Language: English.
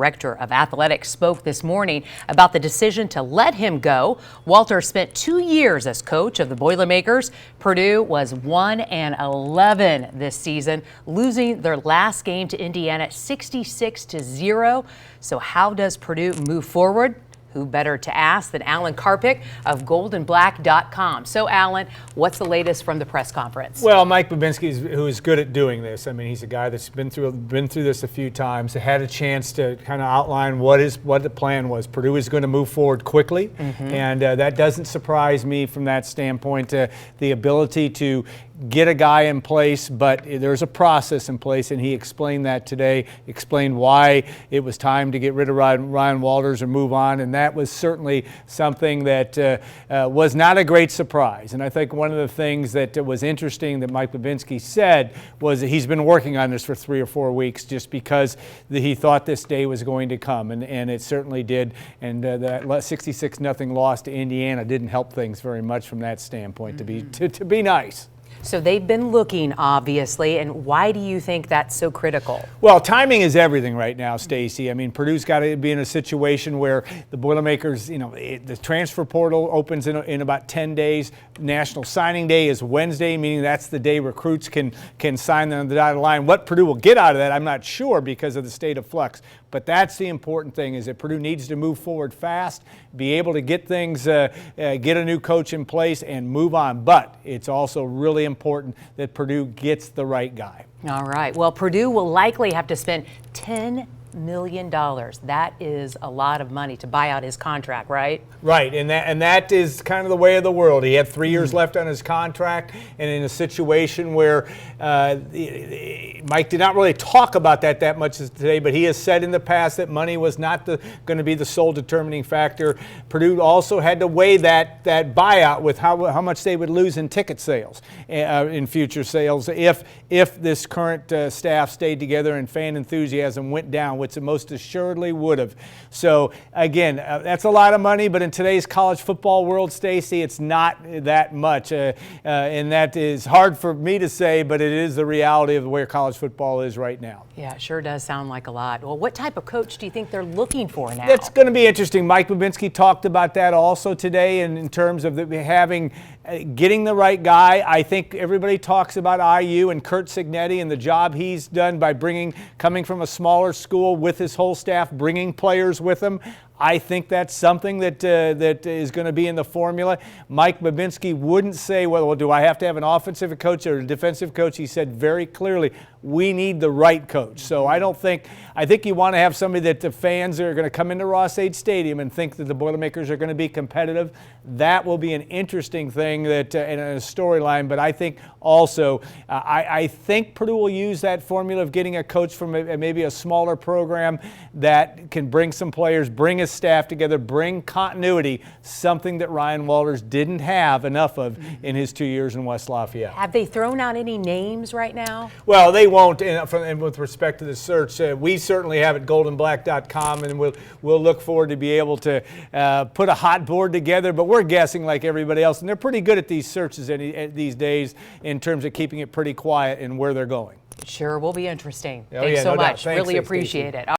Director of Athletics spoke this morning about the decision to let him go. Walter spent 2 years as coach of the Boilermakers. Purdue was 1-11 this season, losing their last game to Indiana 66-0. So how does Purdue move forward? Who better to ask than Alan Karpick of goldandblack.com. So, Alan, what's the latest from the press conference? Well, Mike Babinski, who is good at doing this. I mean, he's a guy that's been through this a few times. Had a chance to kind of outline what the plan was. Purdue is going to move forward quickly, and that doesn't surprise me from that standpoint. The ability to get a guy in place, but there's a process in place, and he explained that today, explained why it was time to get rid of Ryan Walters and move on, and that was certainly something that was not a great surprise. And I think one of the things that was interesting that Mike Babinski said was that he's been working on this for 3 or 4 weeks just because he thought this day was going to come, and it certainly did, and that 66-0 loss to Indiana didn't help things very much from that standpoint, to be nice. So they've been looking, obviously, and why do you think that's so critical? Well, timing is everything right now, Stacy. I mean, Purdue's got to be in a situation where the Boilermakers, the transfer portal opens in about 10 days. National Signing Day is Wednesday, meaning that's the day recruits can sign on the dotted line. What Purdue will get out of that, I'm not sure because of the state of flux. But that's the important thing, is that Purdue needs to move forward fast, be able to get things, get a new coach in place and move on. But it's also really important that Purdue gets the right guy. All right. Well, Purdue will likely have to spend $10 million. That is a lot of money to buy out his contract, right? Right, and that is kind of the way of the world. He had 3 years left on his contract, and in a situation where Mike did not really talk about that much today, but he has said in the past that money was not going to be the sole determining factor. Purdue also had to weigh that buyout with how much they would lose in ticket sales, in future sales, if this current staff stayed together and fan enthusiasm went down, which it most assuredly would have. So again, that's a lot of money, but in today's college football world, Stacy, it's not that much, and that is hard for me to say, but it is the reality of where college football is right now. Yeah, it sure does sound like a lot. Well, what type of coach do you think they're looking for now? That's going to be interesting. Mike Babinski talked about that also today, and in terms of getting the right guy. I think everybody talks about IU and Curt Cignetti and the job he's done by coming from a smaller school with his whole staff, bringing players with him. I think that's something that is going to be in the formula. Mike Babinski wouldn't say, well, do I have to have an offensive coach or a defensive coach? He said very clearly, we need the right coach. So I think you want to have somebody that the fans are going to come into Ross-Ade Stadium and think that the Boilermakers are going to be competitive. That will be an interesting thing and a storyline. But I think also, I think Purdue will use that formula of getting a coach from maybe a smaller program that can bring some players, bring his staff together, bring continuity, something that Ryan Walters didn't have enough of in his 2 years in West Lafayette. Have they thrown out any names right now? Well, they won't, and with respect to the search, we certainly have at goldandblack.com, and we'll look forward to be able to put a hot board together, but we're guessing like everybody else, and they're pretty good at these searches these days in terms of keeping it pretty quiet and where they're going. Sure will be interesting. Oh, Thanks yeah, so no doubt. much. Thanks, Really appreciate it.